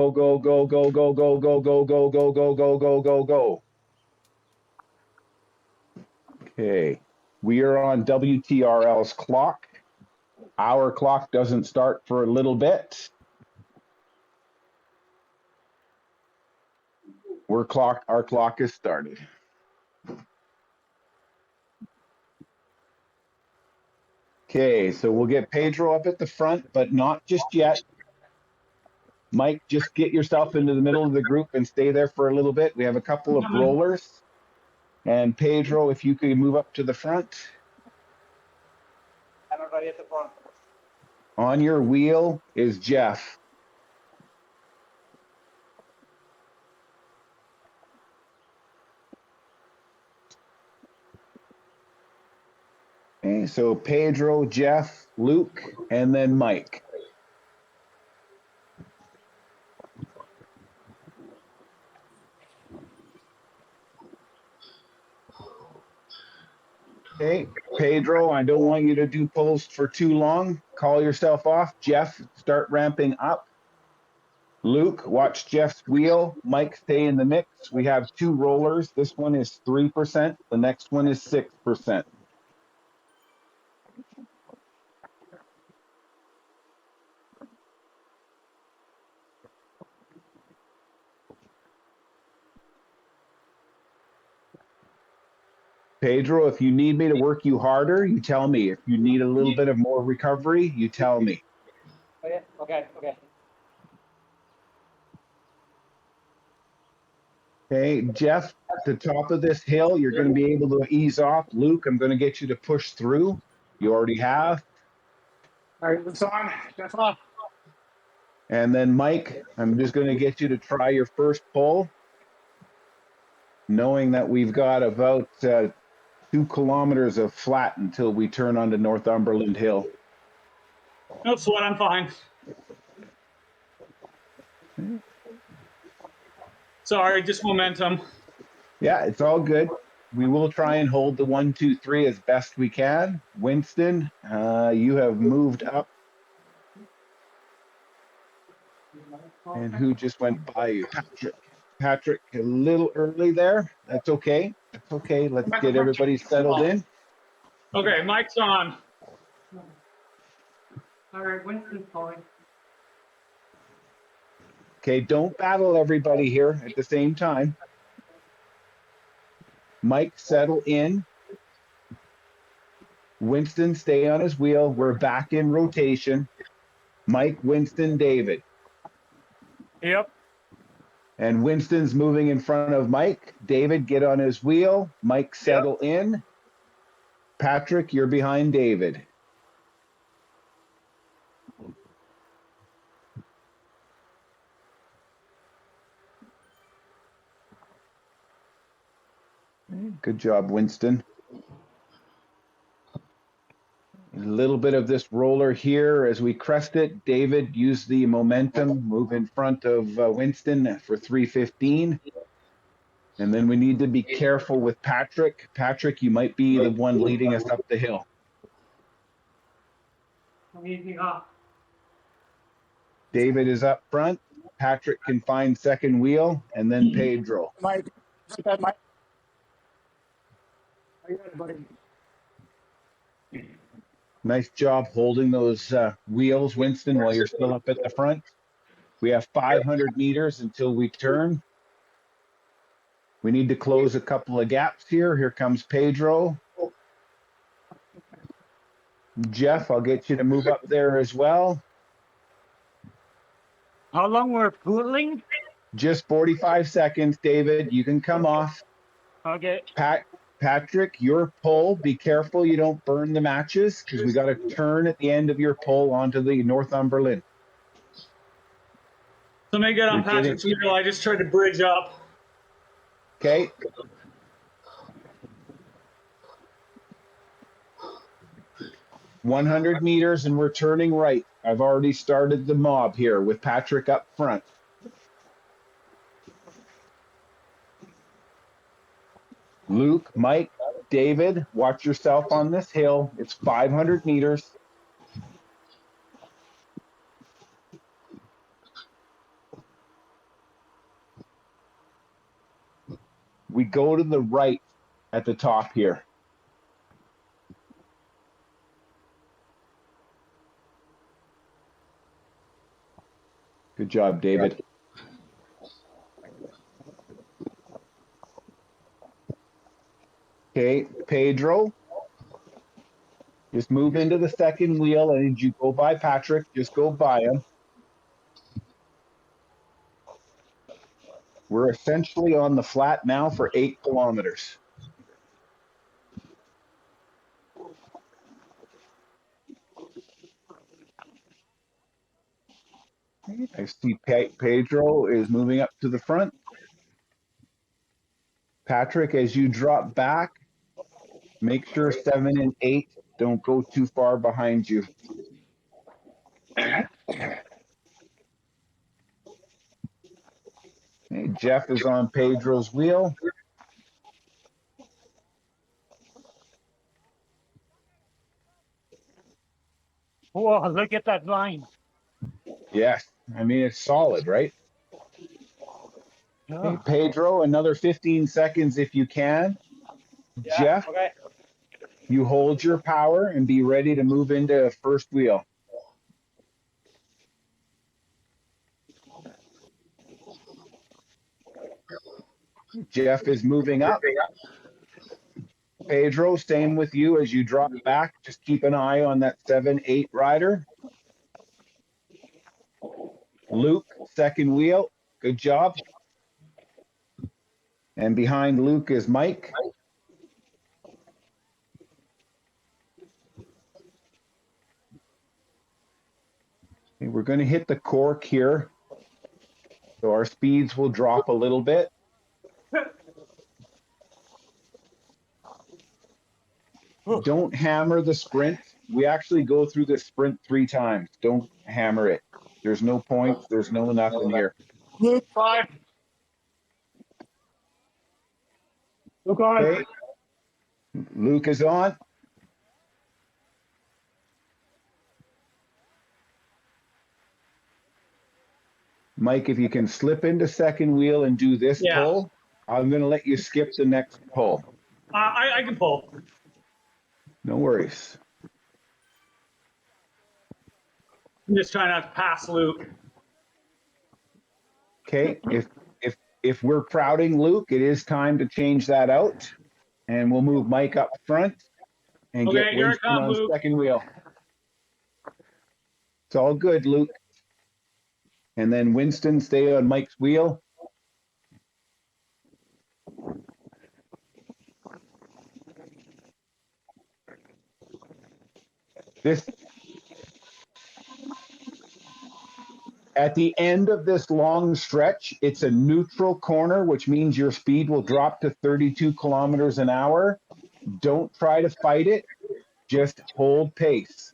Go, go, go, go, go, go, go, go, go, go, go, go, go, go, go. Okay, we are on WTRL's clock. Our clock doesn't start for a little bit. Our clock is started. Okay, so we'll get Pedro up at the front, but not just yet. Mike, just get yourself into the middle of the group and stay there for a little bit. We have a couple of rollers. And Pedro, if you could move up to the front. I'm already at the front. On your wheel is Jeff. Okay, so Pedro, Jeff, Luke, and then Mike. Okay, Pedro, I don't want you to do pulls for too long. Call yourself off. Jeff, start ramping up. Luke, watch Jeff's wheel. Mike, stay in the mix. We have two rollers. This one is 3%. The next one is 6%. Pedro, if you need me to work you harder, you tell me. If you need a little bit of more recovery, you tell me. Okay. Okay, Jeff, at the top of this hill, you're going to be able to ease off. Luke, I'm going to get you to push through. You already have. All right, it's on. That's off. And then Mike, I'm just going to get you to try your first pull, knowing that we've got about 2 kilometers of flat until we turn onto Northumberland Hill. No sweat, I'm fine. Sorry, just momentum. Yeah, it's all good. We will try and hold the 1, 2, 3 as best we can. Winston, you have moved up. And who just went by you? Patrick, a little early there. That's okay. That's okay. Let's get everybody settled in. Okay, mic's on. All right, Winston's calling. Okay, don't battle everybody here at the same time. Mike, settle in. Winston, stay on his wheel. We're back in rotation. Mike, Winston, David. Yep. And Winston's moving in front of Mike. David, get on his wheel. Mike, settle in. Patrick, you're behind David. Good job, Winston. A little bit of this roller here as we crest it. David, use the momentum, move in front of Winston for 3:15. And then we need to be careful with Patrick. Patrick, you might be the one leading us up the hill. David is up front. Patrick can find second wheel, and then Pedro. Mike. How you doing, buddy? Nice job holding those wheels, Winston, while you're still up at the front. We have 500 meters until we turn. We need to close a couple of gaps here. Here comes Pedro. Jeff, I'll get you to move up there as well. How long we're pulling? Just 45 seconds, David. You can come off. Okay. Patrick, your pull, be careful you don't burn the matches because we got to turn at the end of your pull onto the Northumberland. Let me get on Patrick's wheel. I just tried to bridge up. Okay. "100 meters and we're turning right." I've already started the mob here with Patrick up front. Luke, Mike, David, watch yourself on this hill. It's 500 meters. We go to the right at the top here. Good job, David. Okay, Pedro. Just move into the second wheel, and as you go by Patrick, just go by him. We're essentially on the flat now for 8 kilometers. I see Pedro is moving up to the front. Patrick, as you drop back, make sure 7 and 8 don't go too far behind you. Okay, Jeff is on Pedro's wheel. Whoa, look at that line. Yes, I mean, it's solid, right? Yeah. Okay, Pedro, another 15 seconds if you can. Yeah, Jeff, okay. you hold your power and be ready to move into first wheel. Jeff is moving up. Pedro, same with you as you drop back. Just keep an eye on that 7-8 rider. Luke, second wheel. Good job. And behind Luke is Mike. Okay, we're going to hit the cork here. So our speeds will drop a little bit. Don't hammer the sprint. We actually go through the sprint 3 times. Don't hammer it. There's no points. There's no nothing here. Luke 5. Luke on. Okay. Luke is on. Mike, if you can slip into second wheel and do this pull, I'm going to let you skip the next pull. I can pull. No worries. I'm just trying not to pass Luke. Okay, if we're crowding Luke, it is time to change that out, and we'll move Mike up front and get Winston on Luke. second wheel. It's all good, Luke. And then Winston, stay on Mike's wheel. This at the end of this long stretch, it's a neutral corner, which means your speed will drop to 32 kilometers an hour. Don't try to fight it. Just hold pace.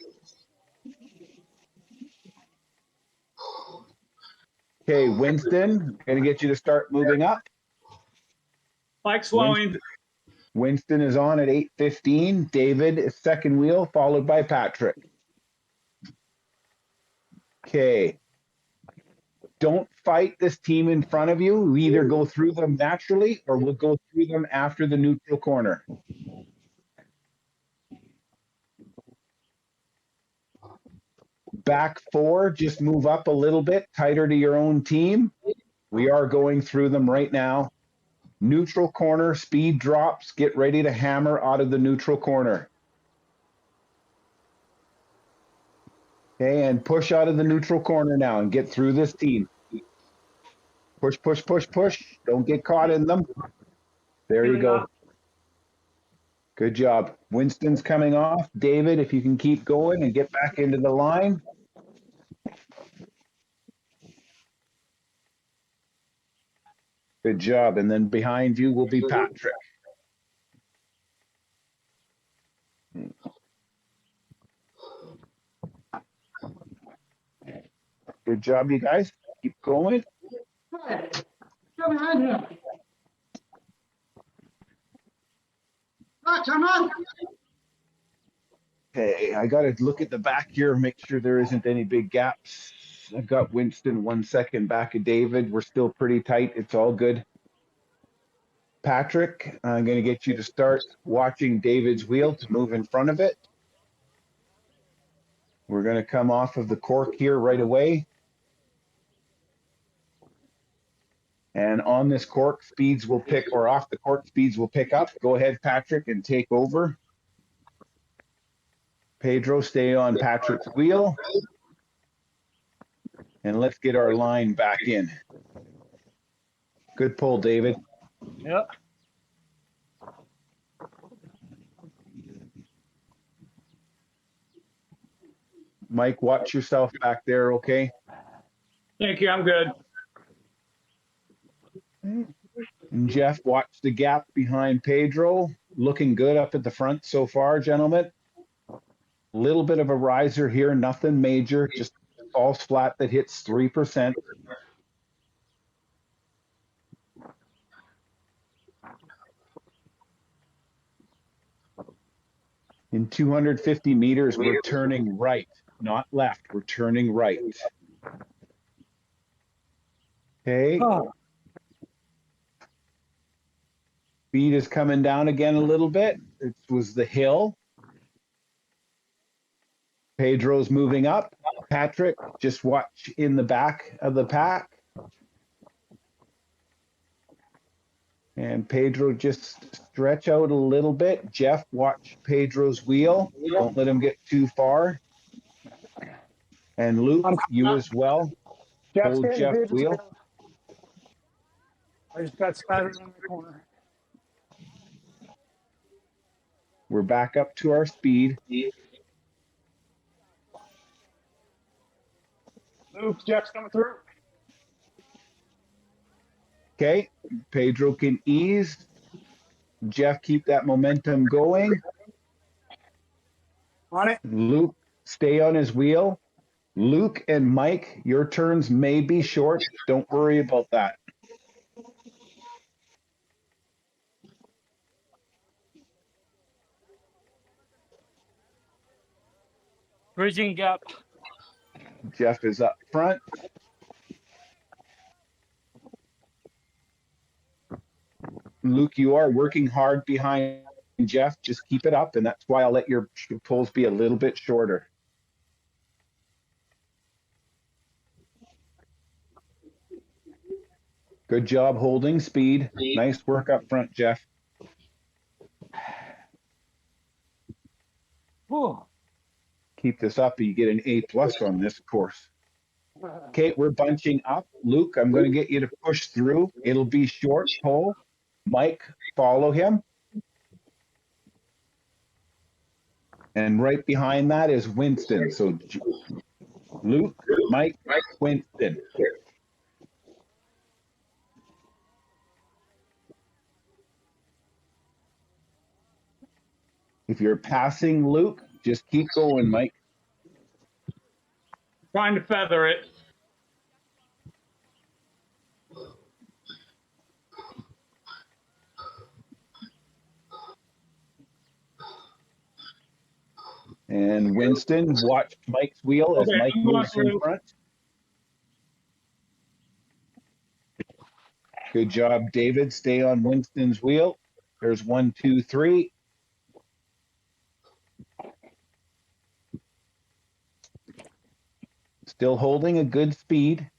Okay, Winston, going to get you to start moving up. Mike's slowing. Winston is on at 8:15. David is second wheel, followed by Patrick. Okay. Don't fight this team in front of you. We either go through them naturally or we'll go through them after the neutral corner. Back 4, just move up a little bit, tighter to your own team. We are going through them right now. Neutral corner, speed drops. Get ready to hammer out of the neutral corner. Okay, and push out of the neutral corner now and get through this team. Push, push, push, push. Don't get caught in them. There you go. Good job. Winston's coming off. David, if you can keep going and get back into the line. Good job. And then behind you will be Patrick. Good job, you guys. Keep going. Come on here. Come on. Okay, I got to look at the back here, make sure there isn't any big gaps. I've got Winston 1 second back of David. We're still pretty tight. It's all good. Patrick, I'm going to get you to start watching David's wheel to move in front of it. We're going to come off of the cork here right away. And on this cork, speeds will pick, or off the cork, speeds will pick up. Go ahead, Patrick, and take over. Pedro, stay on Patrick's wheel. And let's get our line back in. Good pull, David. Yep. Mike, watch yourself back there, okay? Thank you. I'm good. And Jeff, watch the gap behind Pedro. Looking good up at the front so far, gentlemen. Little bit of a riser here, nothing major, just false flat that hits 3%. In 250 meters, we're turning right, not left. We're turning right. Okay. Oh. Speed is coming down again a little bit. It was the hill. Pedro's moving up. Patrick, just watch in the back of the pack. And Pedro, just stretch out a little bit. Jeff, watch Pedro's wheel. Don't let him get too far. And Luke, you as well. Hold Jeff's wheel. I just got spattered in the corner. We're back up to our speed. Luke, Jeff's coming through. Okay, Pedro can ease. Jeff, keep that momentum going. On it. Luke, stay on his wheel. Luke and Mike, your turns may be short. Don't worry about that. Bridging gap. Jeff is up front. Luke, you are working hard behind Jeff. Just keep it up, and that's why I'll let your pulls be a little bit shorter. Good job holding speed. Nice work up front, Jeff. Whew. Keep this up, you get an A+ on this course. Okay, we're bunching up. Luke, I'm going to get you to push through. It'll be short pull. Mike, follow him. And right behind that is Winston. So Luke, Mike, Winston. If you're passing Luke, just keep going, Mike. Trying to feather it. And Winston, watch Mike's wheel as Mike moves in front. Good job, David. Stay on Winston's wheel. There's 1, 2, 3. Still holding a good speed.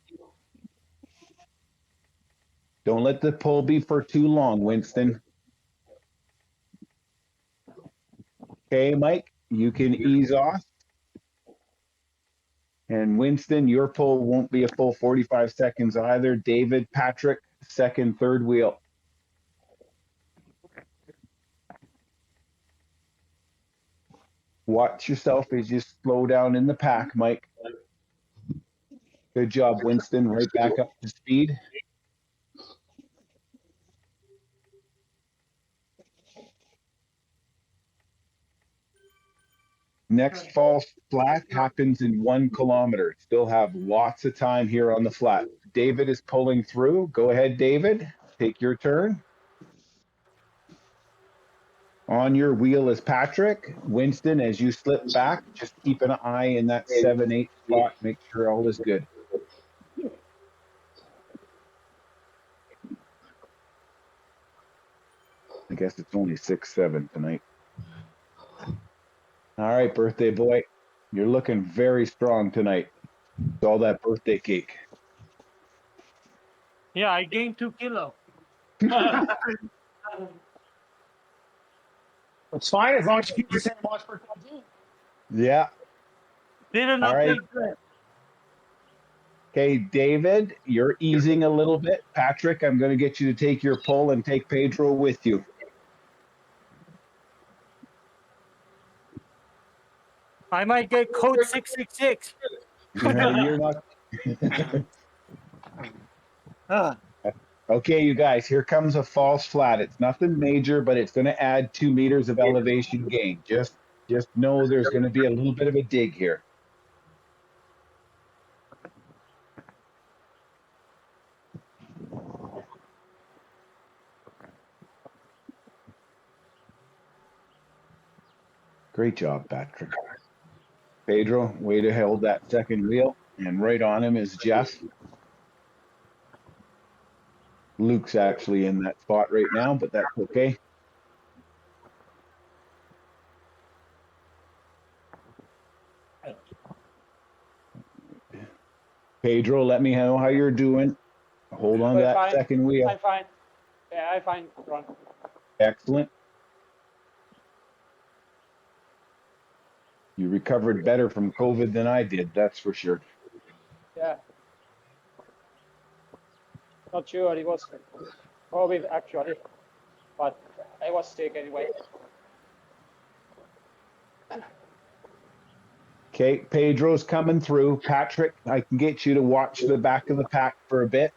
Don't let the pull be for too long, Winston. Okay, Mike, you can ease off. And Winston, your pull won't be a full 45 seconds either. David, Patrick, second, third wheel. Watch yourself as you slow down in the pack, Mike. Good job, Winston. Right back up to speed. Next false flat happens in 1 kilometer. Still have lots of time here on the flat. David is pulling through. Go ahead, David. Take your turn. On your wheel is Patrick. Winston, as you slip back, just keep an eye in that 7-8 spot. Make sure all is good. guess it's only 6-7 tonight. All right, birthday boy. You're looking very strong tonight. It's all that birthday cake. Yeah, I gained 2 kilos. It's fine as long as you keep the same watch for 15. Yeah. Didn't All right. update that. Okay, David, you're easing a little bit. Patrick, I'm going to get you to take your pull and take Pedro with you. I might get code 666. You're not. Uh, Okay, you guys, here comes a false flat. It's nothing major, but it's going to add 2 meters of elevation gain. Just know there's going to be a little bit of a dig here. Great job, Patrick. Pedro, way to hold that second wheel. And right on him is Jeff. Luke's actually in that spot right now, but that's okay. Pedro, let me know how you're doing. Hold on to that fine. second wheel. I'm fine. Yeah, I'm fine, Ron. Excellent. You recovered better from COVID than I did, that's for sure. Yeah. Not sure it was COVID actually, but I was sick anyway. Okay, Pedro's coming through. Patrick, I can get you to watch the back of the pack for a bit.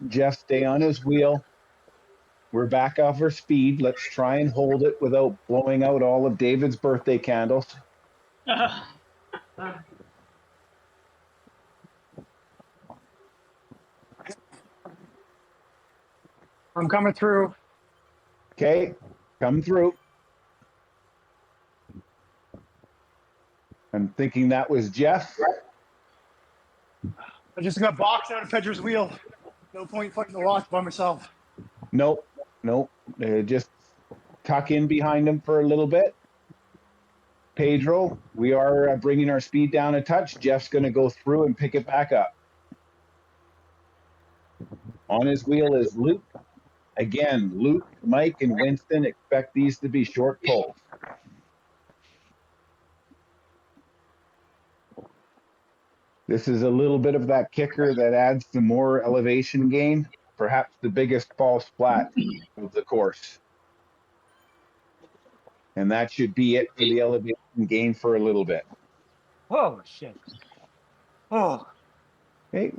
Jeff, stay on his wheel. We're back off our speed. Let's try and hold it without blowing out all of David's birthday candles. I'm coming through. Okay, come through. I'm thinking that was Jeff. I just got boxed out of Pedro's wheel. No point fighting the watch by myself. Nope, nope. Just tuck in behind him for a little bit. Pedro, we are bringing our speed down a touch. Jeff's going to go through and pick it back up. On his wheel is Luke. Again, Luke, Mike, and Winston expect these to be short pulls. This is a little bit of that kicker that adds some more elevation gain, perhaps the biggest false flat of the course. And that should be it for the elevation gain for a little bit. Oh, shit. Oh. Hey,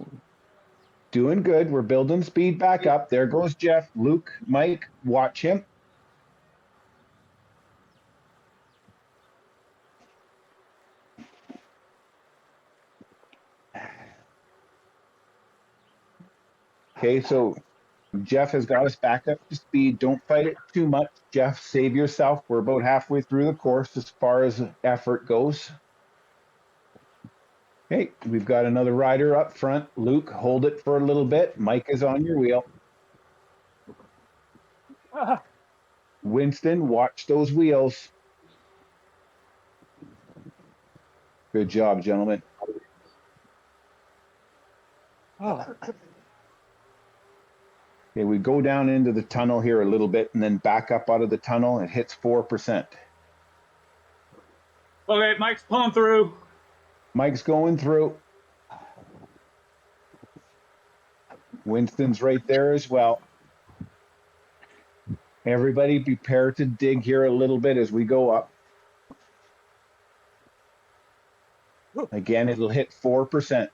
doing good. We're building speed back up. There goes Jeff. Luke, Mike, watch him. Okay, so Jeff has got us back up to speed. Don't fight it too much. Jeff, save yourself. We're about halfway through the course as far as effort goes. Okay, we've got another rider up front. Luke, hold it for a little bit. Mike is on your wheel. Winston, watch those wheels. Good job, gentlemen. Oh. Okay, we go down into the tunnel here a little bit and then back up out of the tunnel. It hits 4%. Okay, Mike's pulling through. Mike's going through. Winston's right there as well. Everybody prepare to dig here a little bit as we go up. Again, it'll hit 4%.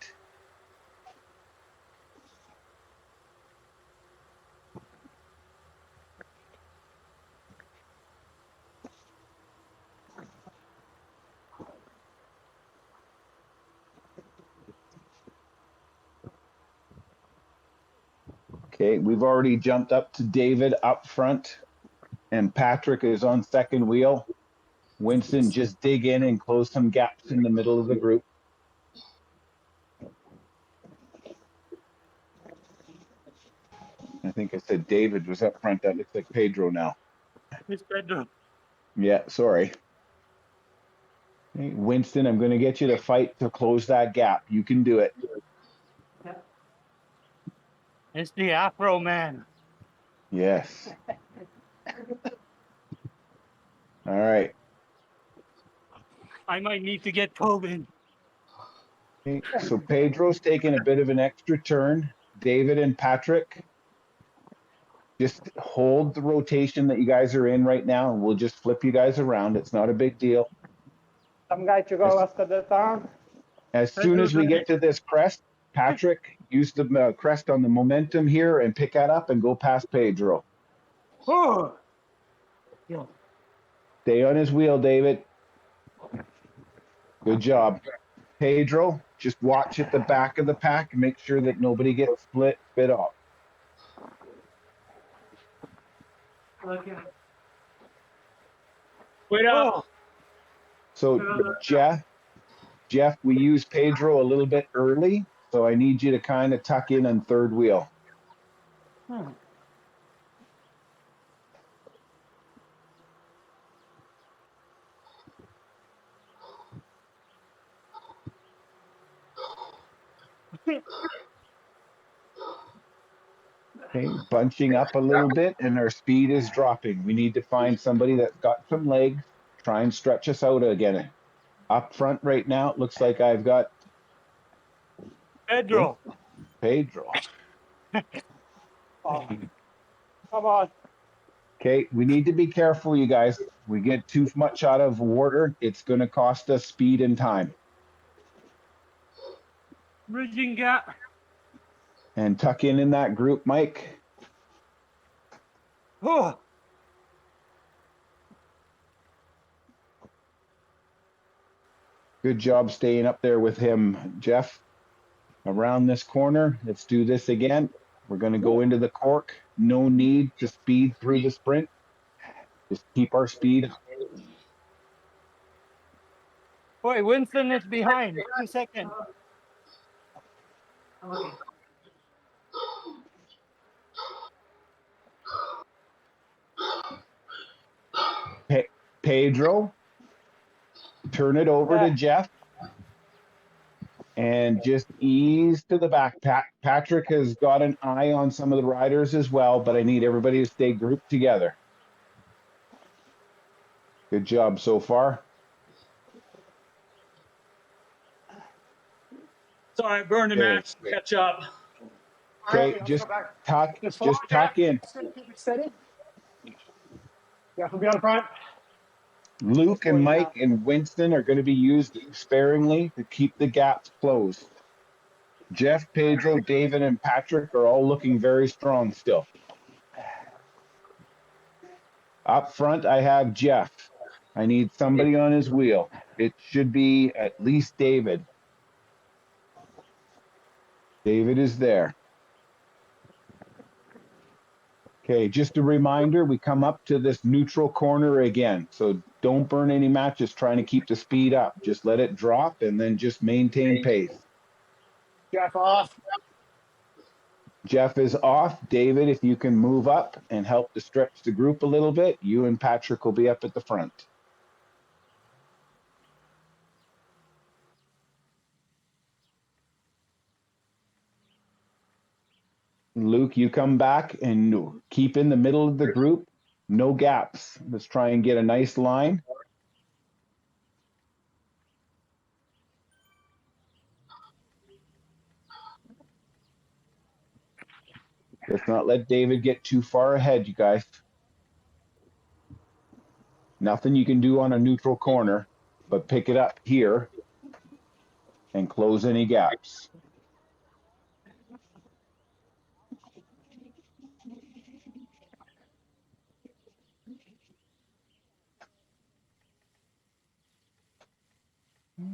Okay, we've already jumped up to David up front, and Patrick is on second wheel. Winston, just dig in and close some gaps in the middle of the group. think I said David was up front. That looks like Pedro now. It's Pedro. Yeah, sorry. Hey, Winston, I'm going to get you to fight to close that gap. You can do it. It's the Afro man. Yes. All right. I might need to get COVID. Okay, so Pedro's taking a bit of an extra turn. David and Patrick, just hold the rotation that you guys are in right now, and we'll just flip you guys around. It's not a big deal. Some guy to go after the turn. As soon as we get to this crest, Patrick, use the crest on the momentum here and pick that up and go past Pedro. Oh. Yeah. Stay on his wheel, David. Good job. Pedro, just watch at the back of the pack and make sure that nobody gets split off. Okay. Wait up. So Jeff, we use Pedro a little bit early, so I need you to kind of tuck in on third wheel. Okay, bunching up a little bit and our speed is dropping. We need to find somebody that's got some legs, try and stretch us out again. Up front right now, it looks like I've got Pedro. Pedro. Oh. Come on. Okay, we need to be careful, you guys. We get too much out of water, it's going to cost us speed and time. Bridging gap. And tuck in that group, Mike. Oh. Good job staying up there with him, Jeff. Around this corner, let's do this again. We're going to go into the cork. No need to speed through the sprint. Just keep our speed. Wait, Winston is behind. 2 seconds. Pedro, turn it over to Jeff and just ease to the back. Patrick has got an eye on some of the riders as well, but I need everybody to stay grouped together. Good job so far. Sorry, burn the match. Catch up. Okay, just tuck in. Keep it steady. Yeah, we'll be on front. Luke and Mike and Winston are going to be used sparingly to keep the gaps closed. Jeff, Pedro, David, and Patrick are all looking very strong still. Up front, I have Jeff. I need somebody on his wheel. It should be at least David. David is there. Okay, just a reminder, we come up to this neutral corner again. So don't burn any matches trying to keep the speed up. Just let it drop and then just maintain pace. Jeff off. Jeff is off. David, if you can move up and help to stretch the group a little bit, you and Patrick will be up at the front. Luke, you come back and keep in the middle of the group. No gaps. Let's try and get a nice line. Let's not let David get too far ahead, you guys. Nothing you can do on a neutral corner, but pick it up here and close any gaps.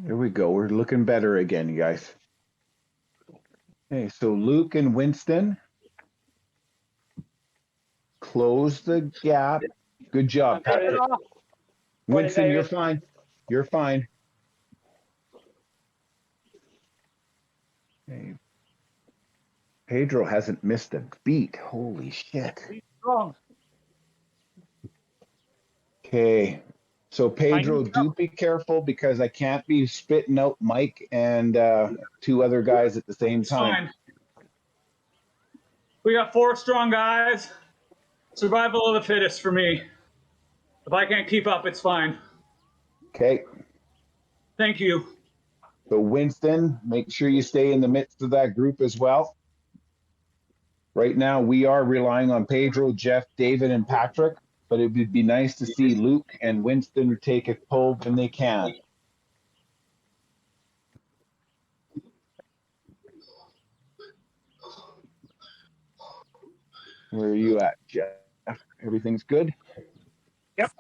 There we go. We're looking better again, you guys. Okay, so Luke and Winston, close the gap. Good job, Patrick. Winston, you're fine. You're fine. Okay. Pedro hasn't missed a beat. Holy shit. He's strong. Okay. So Pedro, do be careful because I can't be spitting out Mike and two other guys at the same It's time. fine. We got 4 strong guys. Survival of the fittest for me. If I can't keep up, it's fine. Okay. Thank you. So Winston, make sure you stay in the midst of that group as well. Right now, we are relying on Pedro, Jeff, David, and Patrick, but it would be nice to see Luke and Winston take a pull when they can. Where are you at, Jeff? Everything's good? Yep.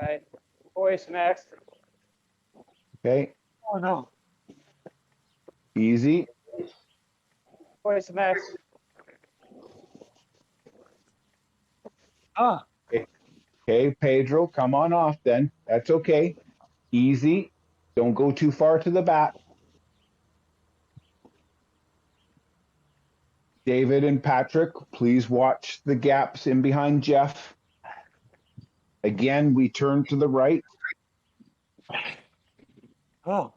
Okay. Boys next. Okay. Oh no. Easy. Boys next. Ah. Okay, Pedro, come on off then. That's okay. Easy. Don't go too far to the back. David and Patrick, please watch the gaps in behind Jeff. Again, we turn to the right. Oh.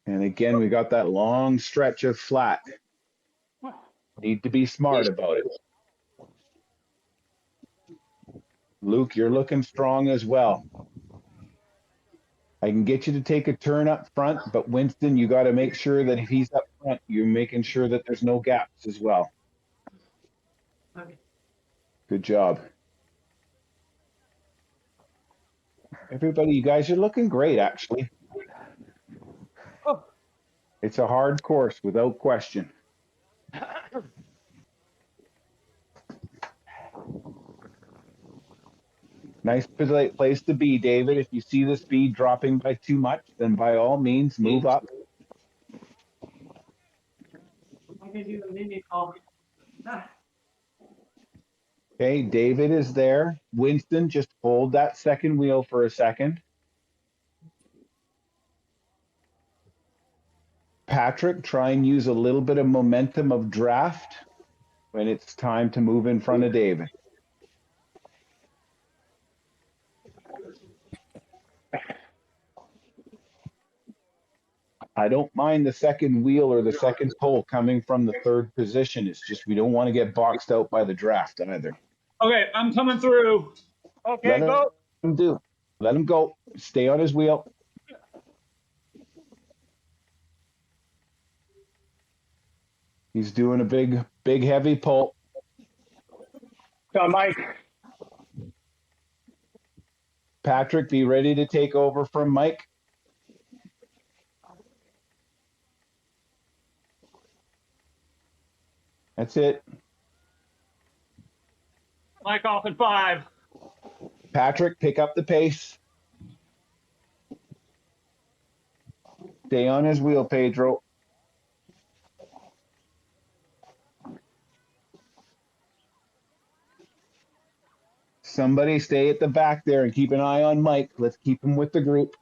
And again, we got that long stretch of flat. Need to be smart about it. Luke, you're looking strong as well. I can get you to take a turn up front, but Winston, you got to make sure that if he's up front, you're making sure that there's no gaps as well. Good job. Everybody, you guys are looking great, actually. Oh. It's a hard course without question. Nice place to be, David. If you see the speed dropping by too much, then by all means, move up. Okay, David is there. Winston, just hold that second wheel for a second. Patrick, try and use a little bit of momentum of draft when it's time to move in front of David. I don't mind the second wheel or the second pole coming from the third position. It's just we don't want to get boxed out by the draft either. Okay, I'm coming through. Okay, go. Let him do. Let him go. Stay on his wheel. He's doing a big, heavy pull. Got Mike. Patrick, be ready to take over from Mike. That's it. Mike off at 5. Patrick, pick up the pace. Stay on his wheel, Pedro. Somebody stay at the back there and keep an eye on Mike. Let's keep him with the group.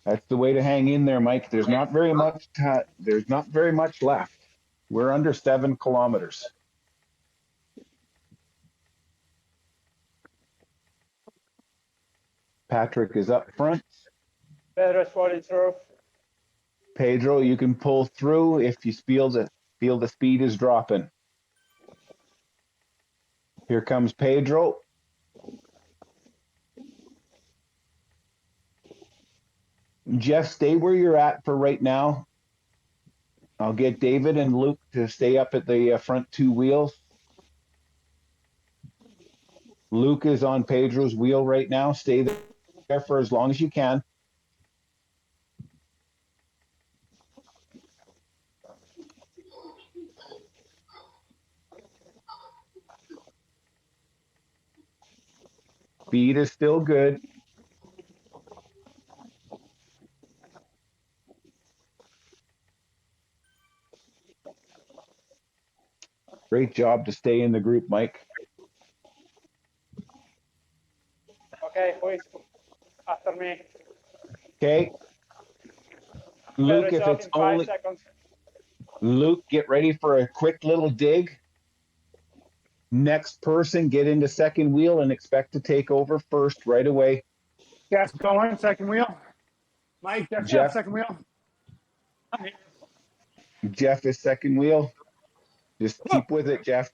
That's the way to hang in there, Mike. There's not very much. There's not very much left. We're under 7 kilometers. Patrick is up front. Pedro's falling through. Pedro, you can pull through if you feel the speed is dropping. Here comes Pedro. Jeff, stay where you're at for right now. I'll get David and Luke to stay up at the front 2 wheels. Luke is on Pedro's wheel right now. Stay there for as long as you can. Speed is still good. Great job to stay in the group, Mike. Okay, who is after me? Okay. Luke, Better if job it's in 5 only seconds. Luke, get ready for a quick little dig. Next person, get into second wheel and expect to take over first right away. Jeff going, second wheel. Mike, Jeff, Jeff, second wheel. Jeff is second wheel. Just keep with it, Jeff.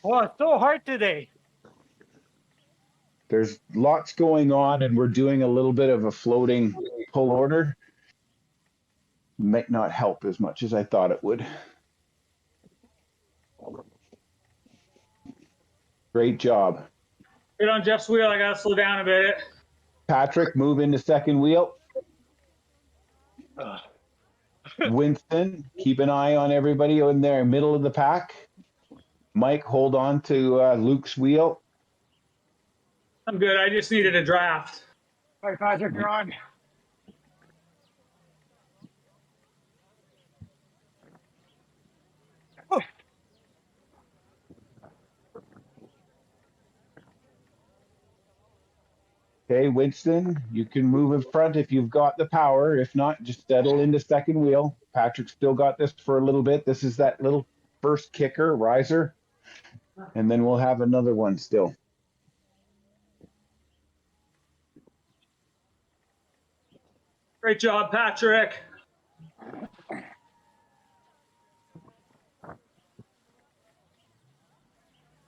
Oh, it's so hard today. There's lots going on, and we're doing a little bit of a floating pull order. Might not help as much as I thought it would. Great job. Get on Jeff's wheel. I gotta slow down a bit. Patrick, move into second wheel. Winston, keep an eye on everybody in there, middle of the pack. Mike, hold on to Luke's wheel. I'm good. I just needed a draft. All right, Patrick, you're on. Okay, Winston, you can move in front if you've got the power. If not, just settle into second wheel. Patrick's still got this for a little bit. This is that little first kicker, riser, and then we'll have another one still. Great job, Patrick.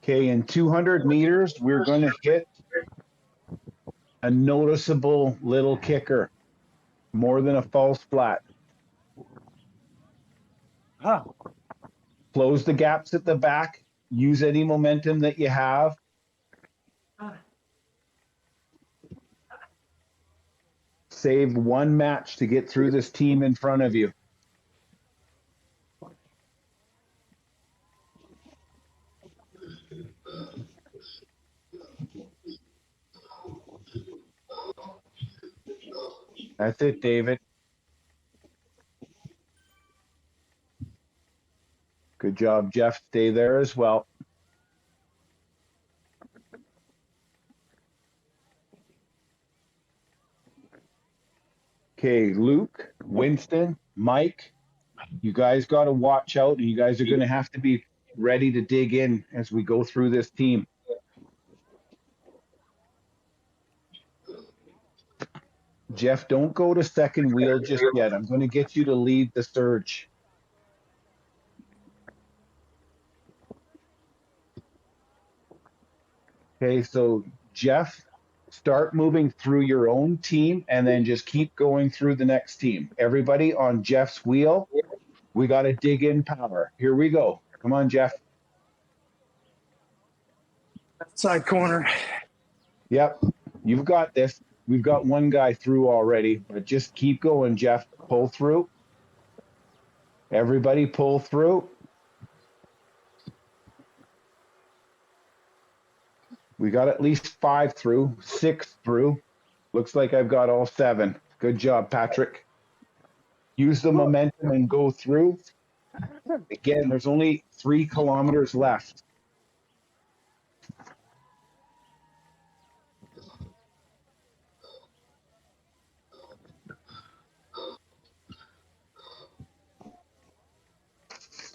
Okay, in 200 meters, we're going to hit a noticeable little kicker, more than a false flat. Huh. Close the gaps at the back. Use any momentum that you have. Save one match to get through this team in front of you. That's it, David. Good job, Jeff. Stay there as well. Okay, Luke, Winston, Mike, you guys got to watch out, and you guys are going to have to be ready to dig in as we go through this team. Jeff, don't go to second wheel just yet. I'm going to get you to lead the surge. Okay, so Jeff, start moving through your own team and then just keep going through the next team. Everybody on Jeff's wheel, we got to dig in power. Here we go. Come on, Jeff. Side corner. Yep, you've got this. We've got one guy through already, but just keep going, Jeff. Pull through. Everybody pull through. We got at least 5 through, 6 through. Looks like I've got all 7. Good job, Patrick. Use the momentum and go through. Again, there's only 3 kilometers left.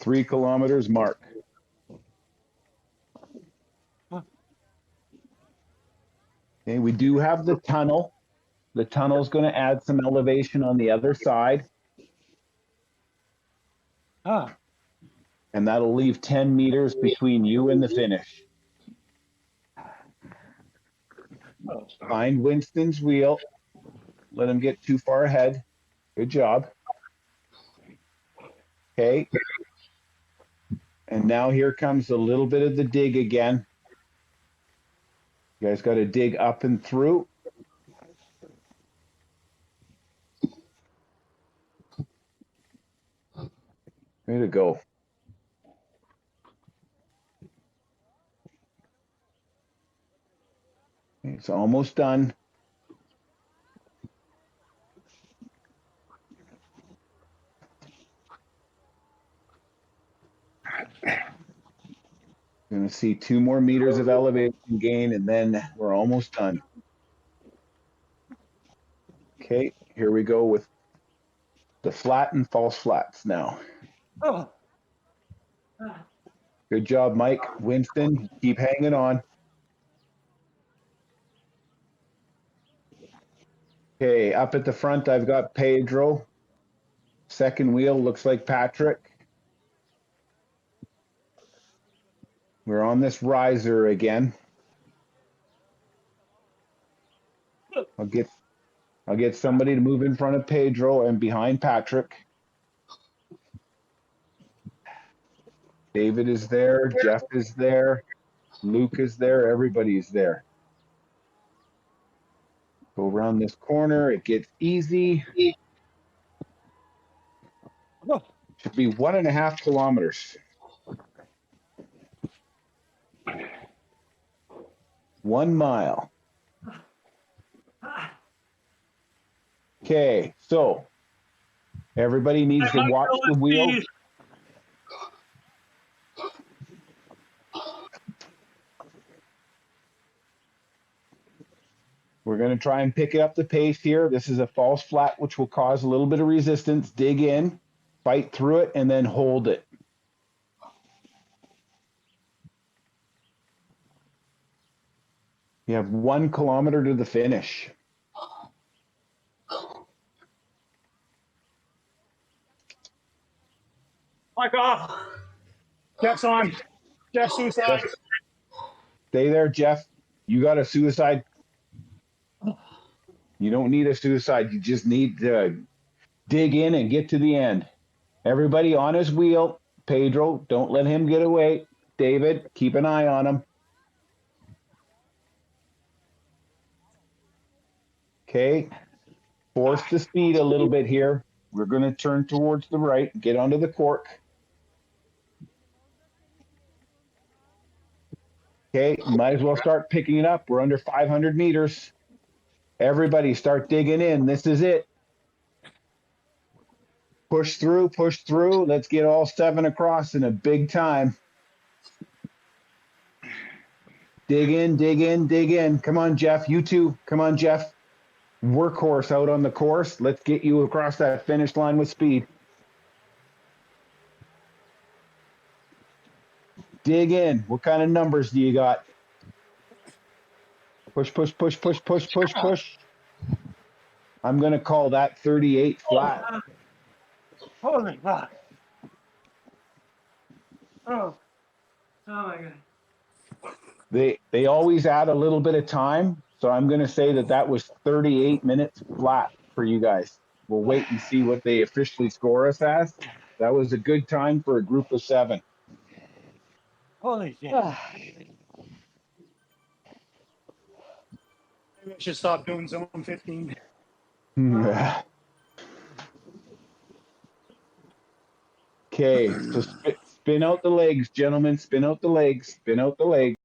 Three kilometers mark. Okay, we do have the tunnel. The tunnel is going to add some elevation on the other side, Huh. and that'll leave 10 meters between you and the finish. Find Winston's wheel. Let him get too far ahead. Good job. Okay. And now here comes a little bit of the dig again. You guys got to dig up and through. Way to go. It's almost done. Going to see 2 more meters of elevation gain, and then we're almost done. Okay, here we go with the flat and false flats now. Oh. Good job, Mike. Winston, keep hanging on. Okay, up at the front, I've got Pedro. Second wheel looks like Patrick. We're on this riser again. I'll get somebody to move in front of Pedro and behind Patrick. David is there, Jeff is there, Luke is there, everybody's there. Go around this corner, it gets easy. Should be 1.5 kilometers. 1 mile. Okay, so everybody needs to watch the wheel. We're going to try and pick up the pace here. This is a false flat, which will cause a little bit of resistance. Dig in, fight through it, and then hold it. You have 1 kilometer to the finish. Mike off. Jeff's on. Jeff suicide. Jeff, stay there, Jeff. You got a suicide. You don't need a suicide. You just need to dig in and get to the end. Everybody on his wheel. Pedro, don't let him get away. David, keep an eye on him. Okay. Force the speed a little bit here. We're going to turn towards the right, get onto the cork. Okay, might as well start picking it up. We're under 500 meters. Everybody start digging in. This is it. Push through, push through. Let's get all 7 across in a big time. Dig in, dig in, dig in. Come on, Jeff. You too. Come on, Jeff. Workhorse out on the course. Let's get you across that finish line with speed. Dig in. What kind of numbers do you got? Push, push, push, push, push, push, push. I'm going to call that 38 flat. Holy fuck. Oh. Oh my god. They always add a little bit of time, so I'm going to say that was 38 minutes flat for you guys. We'll wait and see what they officially score us as. That was a good time for a group of 7. Holy shit. Maybe I should stop doing zone 15. Okay, so spin out the legs, gentlemen. Spin out the legs. Spin out the legs.